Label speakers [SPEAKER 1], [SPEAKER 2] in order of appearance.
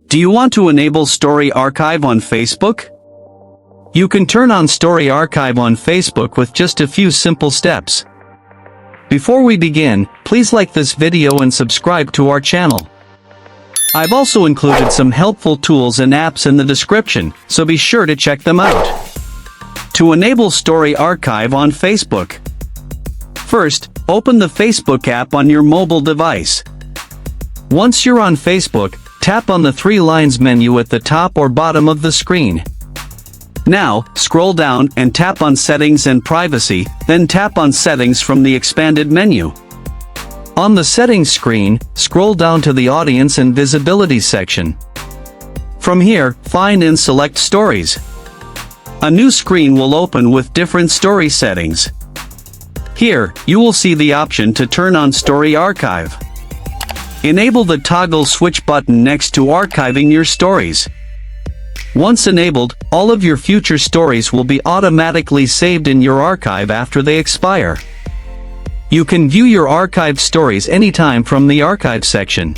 [SPEAKER 1] Do you want to enable Story Archive on Facebook? You can turn on Story Archive on Facebook with just a few simple steps. Before we begin, please like this video and subscribe to our channel. I've also included some helpful tools and apps in the description, so be sure to check them out. To enable Story Archive on Facebook. First, open the Facebook app on your mobile device. Once you're on Facebook, tap on the three lines menu at the top or bottom of the screen. Now, scroll down and tap on Settings and Privacy, then tap on Settings from the expanded menu. On the Settings screen, scroll down to the Audience and Visibility section. From here, find and select Stories. A new screen will open with different story settings. Here, you will see the option to turn on Story Archive. Enable the toggle switch button next to archiving your stories. Once enabled, all of your future stories will be automatically saved in your archive after they expire. You can view your archived stories anytime from the Archive section.